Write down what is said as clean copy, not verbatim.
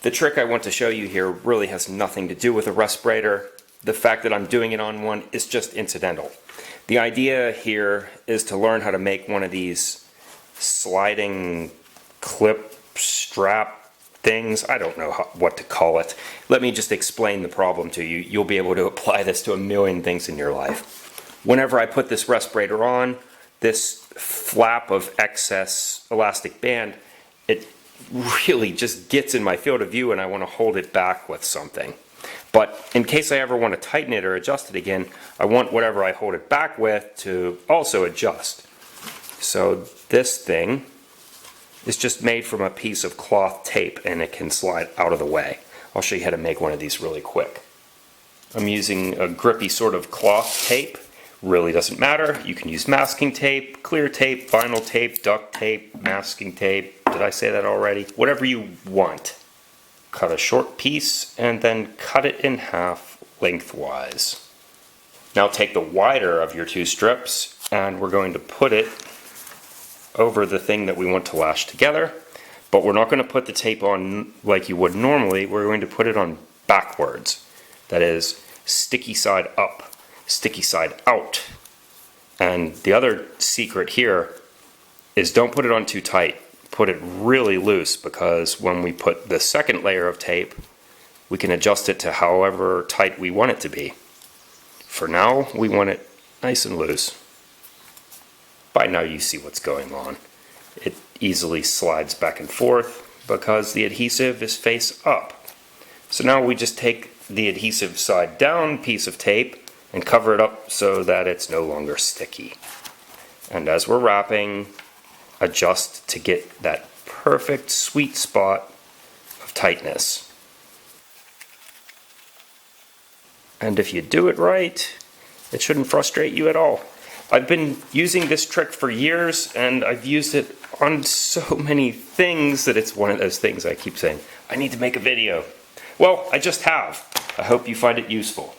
The trick I want to show you here really has nothing to do with a respirator. The fact that I'm doing it on one is just incidental. The idea here is to learn how to make one of these sliding clip strap things. I don't know what to call it. Let me just explain the problem to you. You'll be able to apply this to a million things in your life. Whenever I put this respirator on, this flap of excess elastic band, it really just gets in my field of view and I want to hold it back with something. But in case I ever want to tighten it or adjust it again, I want whatever I hold it back with to also adjust. So this thing is just made from a piece of cloth tape and it can slide out of the way. I'll show you how to make one of these really quick. I'm using a grippy sort of cloth tape. Really doesn't matter. You can use masking tape, clear tape, vinyl tape, duct tape, masking tape. Did I say that already? Whatever you want. Cut a short piece and then cut it in half lengthwise. Now take the wider of your two strips and we're going to put it over the thing that we want to lash together, but we're not going to put the tape on like you would normally. We're going to put it on backwards. That is, sticky side up, sticky side out. And the other secret here is don't put it on too tight. Put it really loose, because when we put the second layer of tape, we can adjust it to however tight we want it to be. For now, we want it nice and loose. By now you see what's going on. It easily slides back and forth because the adhesive is face up. So now we just take the adhesive side down piece of tape and cover it up so that it's no longer sticky. And as we're wrapping, adjust to get that perfect sweet spot of tightness. And if you do it right, it shouldn't frustrate you at all. I've been using this trick for years and I've used it on so many things that it's one of those things I keep saying, I need to make a video. Well, I just have. I hope you find it useful.